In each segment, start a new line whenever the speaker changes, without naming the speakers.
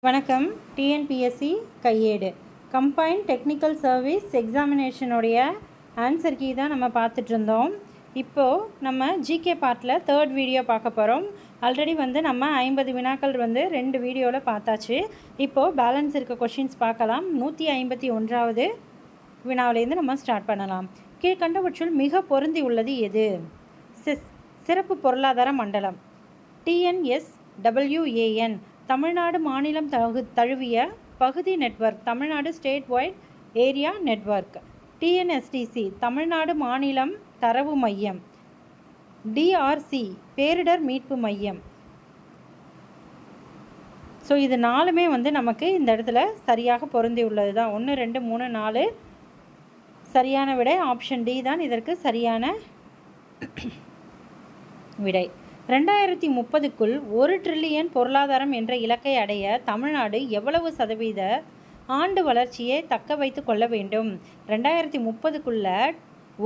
வணக்கம். டிஎன்பிஎஸ்சி கையேடு combined technical service எக்ஸாமினேஷனுடைய ஆன்சர் கீ தான் நம்ம பார்த்துட்ருந்தோம். இப்போது நம்ம ஜிகே பார்ட்டில் 3rd வீடியோ பார்க்க போகிறோம். ஆல்ரெடி நம்ம 50 வினாக்கள் 2 வீடியோவில் பார்த்தாச்சு. இப்போது பேலன்ஸ் இருக்க கொஷின்ஸ் பார்க்கலாம். 151வது வினாவிலேருந்து நம்ம ஸ்டார்ட் பண்ணலாம். கீழ்கண்டவற்றுள் மிக பொருந்தி உள்ளது எது? சிறப்பு பொருளாதார மண்டலம். TNSWAN தமிழ்நாடு மாநிலம் தழுவிய பகுதி network, Tamil Nadu state white area network. TNSTC Tamil Nadu மாநிலம் தரவு மையம். DRC பேரிடர் மீட்பு மையம். ஸோ இது 4மே நமக்கு இந்த இடத்துல சரியாக பொருந்தி உள்ளது தான். 1 2 3 4 சரியான விடை ஆப்ஷன் டி தான் இதற்கு சரியான விடை. 2030க்குள் 1 ட்ரில்லியன் பொருளாதாரம் என்ற இலக்கை அடைய தமிழ்நாடு எவ்வளவு சதவீத ஆண்டு வளர்ச்சியை தக்க வைத்து கொள்ள வேண்டும்? 2030க்குள்ள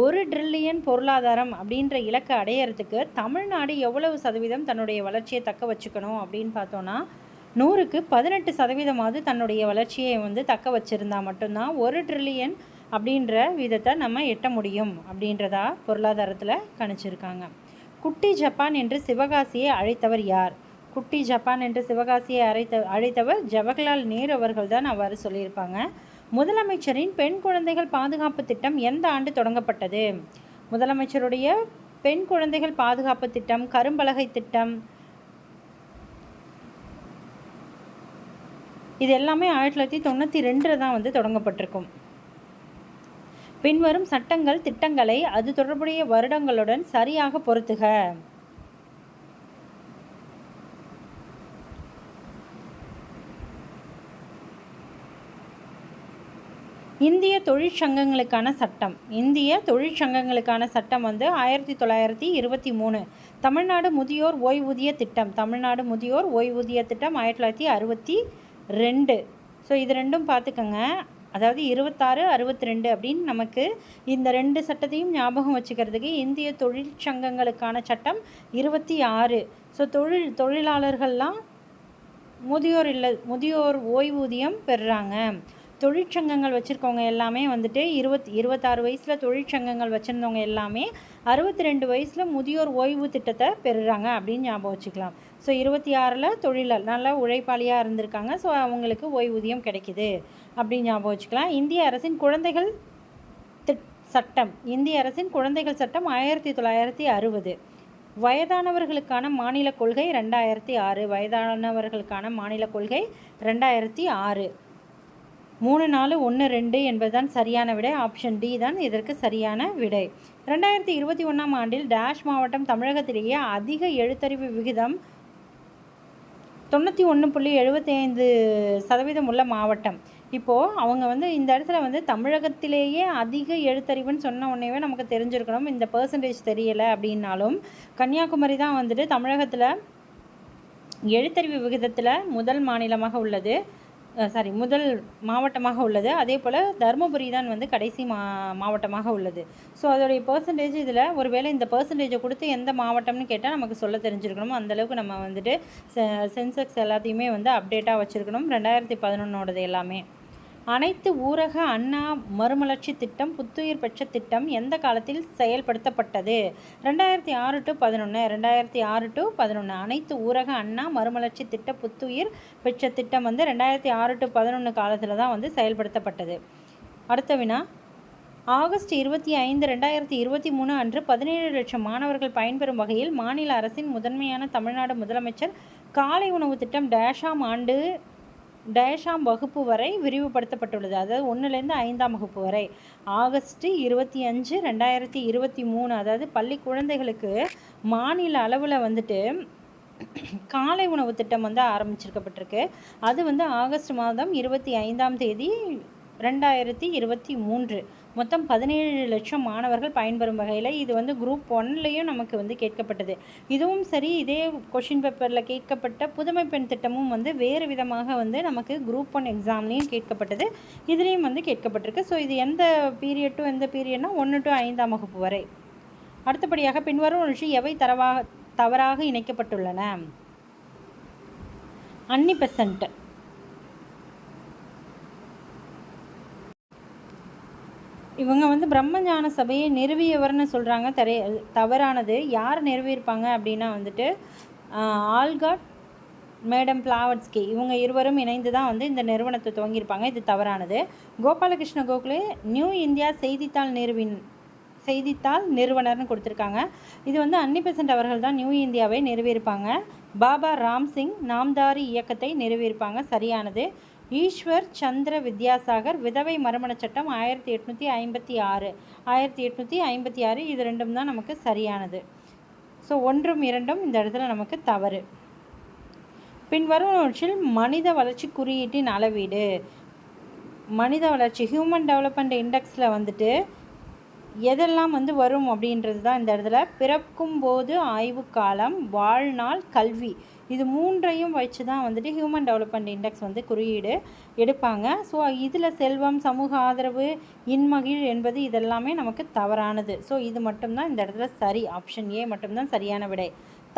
1 ட்ரில்லியன் பொருளாதாரம் அப்படின்ற இலக்கை அடையிறதுக்கு தமிழ்நாடு எவ்வளவு சதவீதம் தன்னுடைய வளர்ச்சியை தக்க வச்சுக்கணும் அப்படின்னு பார்த்தோன்னா 100க்கு 18% தன்னுடைய வளர்ச்சியை தக்க வச்சுருந்தா மட்டும்தான் 1 ட்ரில்லியன் அப்படின்ற விதத்தை நம்ம எட்ட முடியும் அப்படின்றதா பொருளாதாரத்தில் கணிச்சிருக்காங்க. குட்டி ஜப்பான் என்று சிவகாசியை அழைத்தவர் யார்? குட்டி ஜப்பான் என்று சிவகாசியை அழைத்தவர் ஜவஹர்லால் நேரு அவர்கள் தான் அவ்வாறு சொல்லியிருப்பாங்க. முதலமைச்சரின் பெண் குழந்தைகள் பாதுகாப்பு திட்டம் எந்த ஆண்டு தொடங்கப்பட்டது? முதலமைச்சருடைய பெண் குழந்தைகள் பாதுகாப்பு திட்டம், கரும்பலகை திட்டம், இது எல்லாமே 1992 தான் தொடங்கப்பட்டிருக்கும். பின்வரும் சட்டங்கள் திட்டங்களை அது தொடர்புடைய வருடங்களுடன் சரியாக பொருத்துக. இந்திய தொழிற்சங்கங்களுக்கான சட்டம். இந்திய தொழிற்சங்கங்களுக்கான சட்டம் 1923. தமிழ்நாடு முதியோர் ஓய்வூதிய திட்டம். தமிழ்நாடு முதியோர் ஓய்வூதிய திட்டம் 1962. ஸோ இது ரெண்டும் பார்த்துக்கோங்க. அதாவது 26, 62 அப்படின்னு நமக்கு இந்த 2 சட்டத்தையும் ஞாபகம் வச்சுக்கிறதுக்கு இந்திய தொழிற்சங்கங்களுக்கான சட்டம் 26. ஸோ தொழிலாளர்கள்லாம் முதியோர் ஓய்வூதியம் பெறுறாங்க. தொழிற்சங்கங்கள் வச்சுருக்கவங்க எல்லாமே 26 வயசில் தொழிற்சங்கங்கள் வச்சுருந்தவங்க எல்லாமே 62 வயசில் முதியோர் ஓய்வு திட்டத்தை பெறுறாங்க அப்படின்னு ஞாபகம் வச்சுக்கலாம். ஸோ 26ல் நல்லா உழைப்பாளியாக இருந்திருக்காங்க. ஸோ அவங்களுக்கு ஓய்வூதியம் கிடைக்கிது அப்படின்னு ஞாபகம் வச்சுக்கலாம். இந்திய அரசின் குழந்தைகள் சட்டம். இந்திய அரசின் குழந்தைகள் சட்டம் 1960. வயதானவர்களுக்கான மாநில கொள்கை 2006. வயதானவர்களுக்கான மாநில கொள்கை 2006. 3 4 1 2 என்பதுதான் சரியான விடை. ஆப்ஷன் டி தான் இதற்கு சரியான விடை. 2021ஆம் ஆண்டில் டேஷ் மாவட்டம் தமிழகத்திலேயே அதிக எழுத்தறிவு விகிதம் 91.75% உள்ள மாவட்டம். இப்போது அவங்க இந்த இடத்துல தமிழகத்திலேயே அதிக எழுத்தறிவுன்னு சொன்ன உடனேவே நமக்கு தெரிஞ்சிருக்கணும். இந்த பெர்சன்டேஜ் தெரியலை அப்படின்னாலும் கன்னியாகுமரி தான் தமிழகத்தில் எழுத்தறிவு விகிதத்தில் முதல் மாநிலமாக உள்ளது. முதல் மாவட்டமாக உள்ளது. அதே போல் தருமபுரி தான் கடைசி மாவட்டமாக உள்ளது. ஸோ அதோடைய பெர்சன்டேஜ் இதில் ஒருவேளை இந்த பெர்சன்டேஜை கொடுத்து எந்த மாவட்டம்னு கேட்டால் நமக்கு சொல்ல தெரிஞ்சிருக்கணும். அந்தளவுக்கு நம்ம சென்செக்ஸ் எல்லாத்தையுமே அப்டேட்டாக வச்சுருக்கணும். 2011 எல்லாமே. அனைத்து ஊரக அண்ணா மறுமலர்ச்சி திட்டம் புத்துயிர் பெற்ற திட்டம் எந்த காலத்தில் செயல்படுத்தப்பட்டது? 2006 to 11. 2006 to 11. அனைத்து ஊரக அண்ணா மறுமலர்ச்சி திட்ட புத்துயிர் பெற்ற திட்டம் 2006 to 11 காலத்தில் தான் செயல்படுத்தப்பட்டது. அடுத்த வினா. ஆகஸ்ட் 25, 2023 அன்று 17 லட்சம் மாணவர்கள் பயன்பெறும் வகையில் மாநில அரசின் முதன்மையான தமிழ்நாடு முதலமைச்சர் காலை உணவு திட்டம் டேஷாம் ஆண்டு டேஷாம் வகுப்பு வரை விரிவுபடுத்தப்பட்டுள்ளது. அதாவது 1லேருந்து 5ஆம் வகுப்பு வரை. ஆகஸ்ட் 25, 2023 அதாவது பள்ளி குழந்தைகளுக்கு மாநில அளவில் காலை உணவு திட்டம் ஆரம்பிச்சிருக்கப்பட்டிருக்கு. அது ஆகஸ்ட் மாதம் 25ஆம் தேதி 2023. மொத்தம் 17 லட்சம் மாணவர்கள் பயன்பெறும் வகையில் இது குரூப் 1லேயும் நமக்கு கேட்கப்பட்டது. இதுவும் சரி, இதே கொஷின் பேப்பரில் கேட்கப்பட்ட புதுமை பெண் திட்டமும் வேறு விதமாக நமக்கு குரூப் 1 எக்ஸாம்லேயும் கேட்கப்பட்டது. இதுலேயும் கேட்கப்பட்டிருக்கு. ஸோ இது எந்த பீரியட் டு எந்த பீரியட்னா 1 to 5ஆம் வகுப்பு வரை. அடுத்தபடியாக பின்வரும் விஷயம் எவை தவறாக இணைக்கப்பட்டுள்ளன? அன்னி பெசன்ட் இவங்க வந்து பிரம்மஞான சபையை நிறுவியவர்னு சொல்கிறாங்க. தவறானது. யார் நிறுவியிருப்பாங்க அப்படின்னா வந்துட்டு ஆல்காட் மேடம் பிளாவட்ஸ்கி இவங்க இருவரும் இணைந்து தான் வந்து இந்த நிறுவனத்தை துவங்கியிருப்பாங்க. இது தவறானது. கோபாலகிருஷ்ண கோகலே நியூ இந்தியா செய்தித்தாள் நிறுவனர்னு கொடுத்துருக்காங்க. இது வந்து அன்னி பெசன்ட் அவர்கள் தான் நியூ இந்தியாவை நிறுவியிருப்பாங்க. பாபா ராம்சிங் நாம்தாரி இயக்கத்தை நிறுவியிருப்பாங்க. சரியானது. ஈஸ்வர் சந்திர வித்யாசாகர் விதவை மறுமண சட்டம் 1856 இது ரெண்டும் தான் நமக்கு சரியானது. ஸோ 1, 2 இந்த இடத்துல நமக்கு தவறு. பின்வருவனவற்றில் மனித வளர்ச்சி குறியீட்டின் அளவீடு. மனித வளர்ச்சி ஹியூமன் டெவலப்மெண்ட் இண்டெக்ஸில் வந்துட்டு எதெல்லாம் வந்து வரும் அப்படின்றது தான் இந்த இடத்துல. பிறக்கும் போது ஆய்வு காலம், வாழ்நாள், கல்வி, இது 3ஐயும் வச்சு தான் வந்துட்டு ஹியூமன் டெவலப்மெண்ட் இண்டெக்ஸ் வந்து குறியீடு எடுப்பாங்க. ஸோ இதில் செல்வம், சமூக ஆதரவு, இன்மகிழ் என்பது இதெல்லாமே நமக்கு தவறானது. ஸோ இது மட்டும்தான் இந்த இடத்துல சரி. ஆப்ஷன் ஏ மட்டும்தான் சரியான விடை.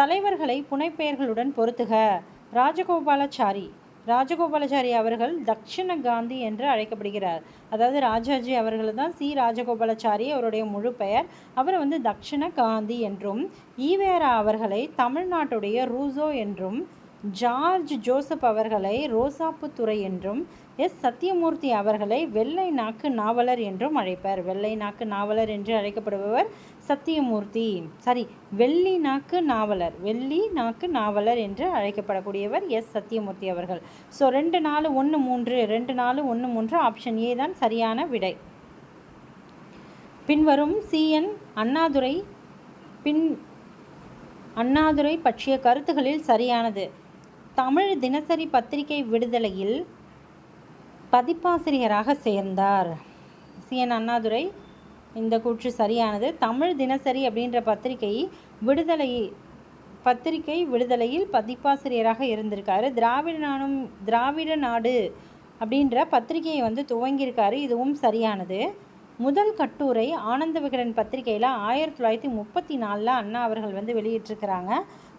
தலைவர்களை புனைப்பெயர்களுடன் பொருத்துக. ராஜகோபாலாச்சாரி அவர்கள் தக்ஷிண காந்தி என்று அழைக்கப்படுகிறார். அதாவது ராஜாஜி அவர்கள் தான் ராஜகோபாலாச்சாரி அவருடைய முழு பெயர். அவர் வந்து தக்ஷிண காந்தி என்றும், ஈவேரா அவர்களை தமிழ்நாட்டுடைய ரூசோ என்றும், ஜார்ஜ் ஜோசப் அவர்களை ரோசாப்புத்துறை என்றும், சத்தியமூர்த்தி அவர்களை வெள்ளை நாக்கு நாவலர் என்றும் அழைப்பர். வெள்ளை நாக்கு நாவலர் என்று அழைக்கப்படுபவர் சத்தியமூர்த்தி. வெள்ளி நாக்கு நாவலர் என்று அழைக்கப்படக்கூடியவர் சத்தியமூர்த்தி அவர்கள். ஸோ 2-4-1-3 ஆப்ஷன் ஏ தான் சரியான விடை. பின்வரும் CN அண்ணாதுரை பற்றிய கருத்துகளில் சரியானது. தமிழ் தினசரி பத்திரிகை விடுதலையில் பதிப்பாசிரியராக சேர்ந்தார். CN அண்ணாதுரை, இந்த கூற்று சரியானது. தமிழ் தினசரி அப்படின்ற பத்திரிகை விடுதலையில் பதிப்பாசிரியராக இருந்திருக்காரு. திராவிட நாடு அப்படின்ற பத்திரிகையை வந்து துவங்கியிருக்காரு. இதுவும் சரியானது. முதல் கட்டுரை ஆனந்த விகடன் பத்திரிகையில் 1934 அண்ணா அவர்கள் வந்து வெளியிட்டிருக்கிறாங்க.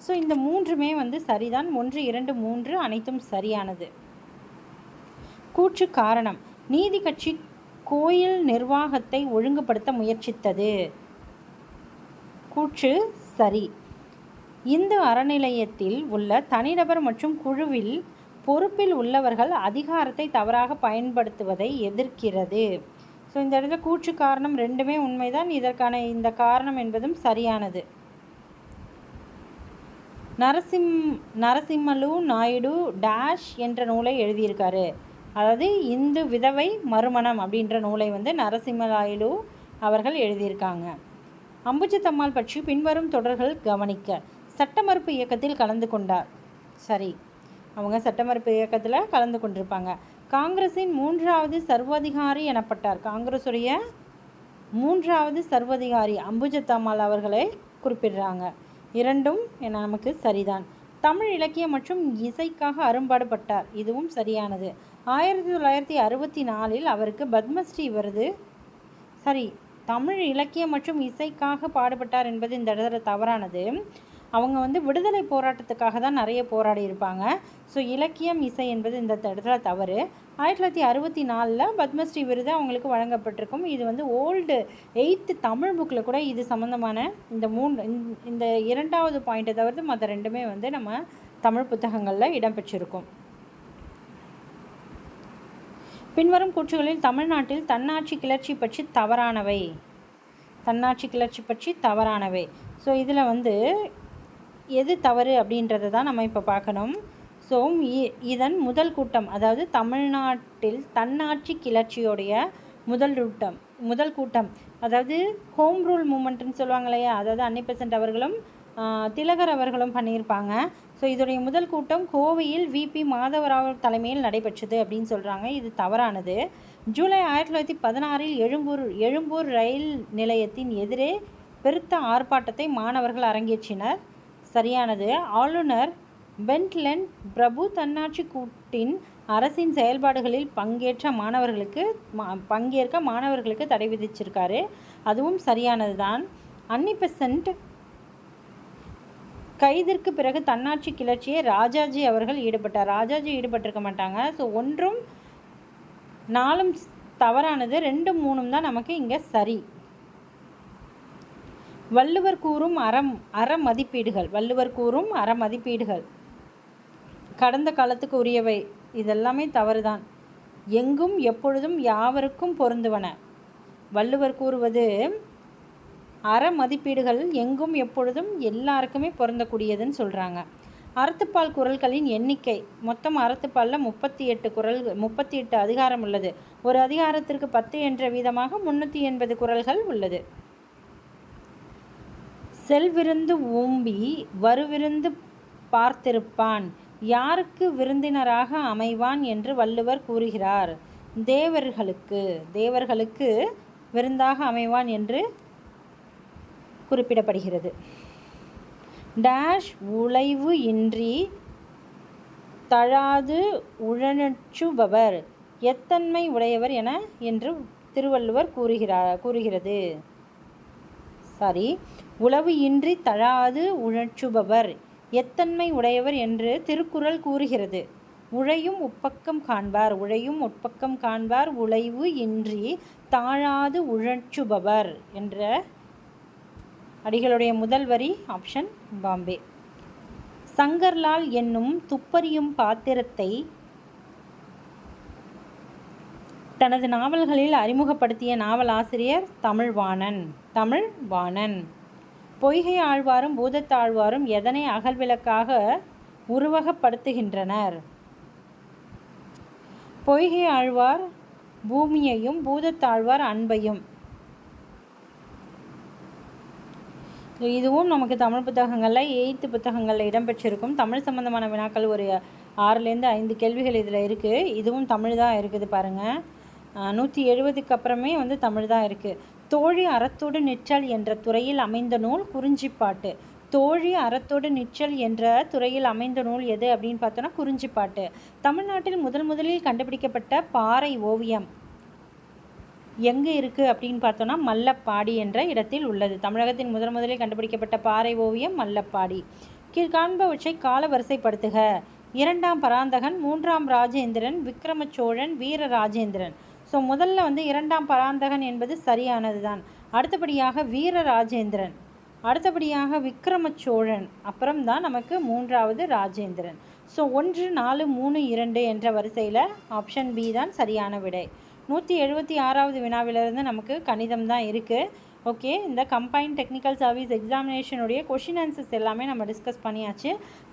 ஸோ இந்த 3மே வந்து சரிதான். 1, 2, 3 அனைத்தும் சரியானது. கூற்று காரணம். நீதி கட்சி கோயில் நிர்வாகத்தை ஒழுங்குபடுத்த முயற்சித்தது. கூற்று சரி. இந்து அறநிலையத்தில் உள்ள தனிநபர் மற்றும் குழுவில் பொறுப்பில் உள்ளவர்கள் அதிகாரத்தை தவறாக பயன்படுத்துவதை எதிர்க்கிறது. ஸோ இந்த இடத்துல கூற்று காரணம் 2மே உண்மைதான். இதற்கான இந்த காரணம் என்பதும் சரியானது. நரசிம்மலு நாயுடு டேஷ் என்ற நூலை எழுதியிருக்காரு. அதாவது இந்து விதவை மறுமணம் அப்படின்ற நூலை வந்து நரசிம்மலாயுடு அவர்கள் எழுதியிருக்காங்க. அம்புஜத்தம்மாள் பற்றி பின்வரும் தொடர்கள் கவனிக்க. சட்ட மறுப்பு இயக்கத்தில் கலந்து கொண்டார். சரி, அவங்க சட்ட மறுப்பு இயக்கத்தில் கலந்து கொண்டிருப்பாங்க. காங்கிரஸின் 3வது சர்வாதிகாரி எனப்பட்டார். காங்கிரஸுடைய 3வது சர்வாதிகாரி அம்புஜத்தம்மாள் அவர்களை குறிப்பிடுறாங்க. 2ம் நமக்கு சரிதான். தமிழ் இலக்கியம் மற்றும் இசைக்காக அரும்பாடுபட்டார். இதுவும் சரியானது. 1964 அவருக்கு பத்மஸ்ரீ விருது. தமிழ் இலக்கியம் மற்றும் இசைக்காக பாடுபட்டார் என்பது இந்த இடத்துல தவறானது. அவங்க வந்து விடுதலை போராட்டத்துக்காக தான் நிறைய போராடி இருப்பாங்க. ஸோ இலக்கியம், இசை என்பது இந்த இடத்துல தவறு. 1964 பத்மஸ்ரீ விருது அவங்களுக்கு வழங்கப்பட்டிருக்கும். இது வந்து ஓல்டு 8th தமிழ் புக்கில் கூட இது சம்மந்தமான இந்த 2வது பாயிண்ட்டை தவிர்த்து மற்ற 2மே வந்து நம்ம தமிழ் புத்தகங்களில் இடம்பெற்றிருக்கும். பின்வரும் கூற்றுகளில் தமிழ்நாட்டில் தன்னாட்சி கிளர்ச்சி பற்றி தவறானவை. ஸோ இதில் வந்து எது தவறு அப்படின்றத தான் நம்ம இப்போ பார்க்கணும். ஸோ இதன் முதல் கூட்டம், அதாவது தமிழ்நாட்டில் தன்னாட்சி கிளர்ச்சியோடைய முதல் கூட்டம், அதாவது ஹோம் ரூல் மூமெண்ட்னு சொல்லுவாங்க இல்லையா, அதாவது அன்னி பெசன்ட் அவர்களும் திலகர் அவர்களும் பண்ணியிருப்பாங்க. ஸோ இதோடைய முதல் கூட்டம் கோவையில் VP மாதவராவ் தலைமையில் நடைபெற்றது அப்படின்னு சொல்கிறாங்க. இது தவறானது. ஜூலை 1916 எழும்பூர் ரயில் நிலையத்தின் எதிரே பெருத்த ஆர்ப்பாட்டத்தை மாணவர்கள் அரங்கேற்றினர். சரியானது. ஆளுநர் பென்ட்லன் பிரபு தன்னாட்சி கூட்டின் அரசின் செயல்பாடுகளில் பங்கேற்க மாணவர்களுக்கு தடை விதிச்சிருக்காரு. அதுவும் சரியானது தான். அன்னி பெசன்ட் கைதிற்கு பிறகு தன்னாட்சி கிளர்ச்சியை ராஜாஜி அவர்கள் ஈடுபட்டார். ராஜாஜி ஈடுபட்டிருக்க மாட்டாங்க. ஸோ 1ம் 4ம் தவறானது. 2, 3 தான் நமக்கு இங்கே சரி. வள்ளுவர் கூறும் அறமதிப்பீடுகள். வள்ளுவர் கூறும் அறமதிப்பீடுகள் கடந்த காலத்துக்கு உரியவை. இதெல்லாமே தவறுதான். எங்கும் எப்பொழுதும் யாவருக்கும் பொருந்துவன. வள்ளுவர் கூறுவது அறமதிப்பீடுகள் எங்கும் எப்பொழுதும் எல்லாருக்குமே பொருந்தக்கூடியதுன்னு சொல்கிறாங்க. அறத்துப்பால் குறள்களின் எண்ணிக்கை மொத்தம் அறத்துப்பாலில் 38 அதிகாரம் உள்ளது. ஒரு அதிகாரத்திற்கு 10 என்ற வீதமாக 380 குறள்கள் உள்ளது. செல்விருந்து ஓம்பி வருவிருந்து பார்த்திருப்பான் யாருக்கு விருந்தினராக அமைவான் என்று வள்ளுவர் கூறுகிறார். தேவர்களுக்கு விருந்தாக அமைவான் என்று குறிப்பிடப்படுகிறது. டேஷ் உழைவு இன்றி தழாது உழற்றுபவர் எத்தன்மை உடையவர் என்று திருவள்ளுவர் கூறுகிறது. உழவு இன்றி தழாது உழற்றுபவர் எத்தன்மை உடையவர் என்று திருக்குறள் கூறுகிறது. உழையும் உட்பக்கம் காண்பார் உழைவு இன்றி தாழாது உழற்றுபவர் என்ற அடிகளுடைய முதல் வரி ஆப்ஷன் பாம்பே. சங்கர்லால் என்னும் துப்பறியும் பாத்திரத்தை தனது நாவல்களில் அறிமுகப்படுத்திய நாவலாசிரியர் தமிழ்வாணன். பொய்கை ஆழ்வாரும் பூதத்தாழ்வாரும் எதனை அகல்விளக்காக உருவகப்படுத்துகின்றனர்? பொய்கை ஆழ்வார் பூமியையும் பூதத்தாழ்வார் அன்பையும். இதுவும் நமக்கு தமிழ் புத்தகங்களில் 8th புத்தகங்களில் இடம்பெற்றிருக்கும். தமிழ் சம்பந்தமான வினாக்கள் ஒரு 6லேருந்து 5 கேள்விகள் இதில் இருக்குது. இதுவும் தமிழ் தான் இருக்குது பாருங்கள். 170க்கு அப்புறமே தமிழ் தான் இருக்குது. தோழி அறத்தோடு நிற்றல் என்ற துறையில் அமைந்த நூல் குறிஞ்சிப்பாட்டு. தோழி அறத்தோடு நிற்றல் என்ற துறையில் அமைந்த நூல் எது அப்படின்னு பார்த்தோன்னா குறிஞ்சிப்பாட்டு. தமிழ்நாட்டில் முதலில் கண்டுபிடிக்கப்பட்ட பாறை ஓவியம் எங்கே இருக்குது அப்படின்னு பார்த்தோன்னா மல்லப்பாடி என்ற இடத்தில் உள்ளது. தமிழகத்தின் முதலில் கண்டுபிடிக்கப்பட்ட பாறை ஓவியம் மல்லப்பாடி. கீழ்காண்பவற்றை கால வரிசைப்படுத்துக. 2ஆம் பராந்தகன், 3ஆம் ராஜேந்திரன், விக்ரமச்சோழன், வீரராஜேந்திரன். ஸோ முதல்ல 2ஆம் பராந்தகன் என்பது சரியானது தான். அடுத்தபடியாக வீரராஜேந்திரன், அடுத்தபடியாக விக்ரமச்சோழன், அப்புறம் தான் நமக்கு 3வது ராஜேந்திரன். ஸோ 1, 4, 3, 2 என்ற வரிசையில் ஆப்ஷன் பி தான் சரியான விடை. 176வது வினாவிலிருந்து நமக்கு கணிதம் தான் இருக்குது. ஓகே, இந்த கம்பைன்ட் டெக்னிக்கல் சர்வீஸ் எக்ஸாமினேஷனுடைய கொஷின் ஆன்சர்ஸ் எல்லாமே நம்ம டிஸ்கஸ் பண்ணியாச்சு.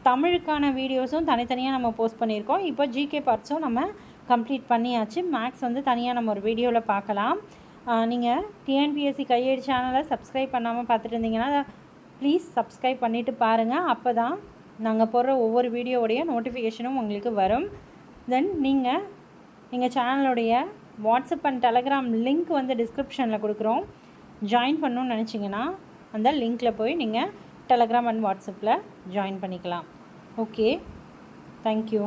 தமிழுக்கான வீடியோஸும் தனித்தனியாக நம்ம போஸ்ட் பண்ணியிருக்கோம். இப்போ ஜிகே பார்ட்ஸும் நம்ம கம்ப்ளீட் பண்ணியாச்சு. மேக்ஸ் தனியாக நம்ம ஒரு வீடியோவில் பார்க்கலாம். நீங்கள் டிஎன்பிஎஸ்சி கையேடு சேனலை சப்ஸ்கிரைப் பண்ணாமல் பார்த்துட்டு இருந்தீங்கன்னா ப்ளீஸ் சப்ஸ்கிரைப் பண்ணிவிட்டு பாருங்கள். அப்போ தான் நாங்கள் போடுற ஒவ்வொரு வீடியோவுடைய நோட்டிஃபிகேஷனும் உங்களுக்கு வரும். தென் நீங்கள் எங்கள் சேனலுடைய வாட்ஸ்அப் அண்ட் டெலகிராம் லிங்க் டிஸ்கிரிப்ஷனில் கொடுக்குறோம். ஜாயின் பண்ணணுன்னு நினச்சிங்கன்னா அந்த லிங்க்கில் போய் நீங்கள் டெலகிராம் அண்ட் வாட்ஸ்அப்பில் ஜாயின் பண்ணிக்கலாம். Okay, thank you.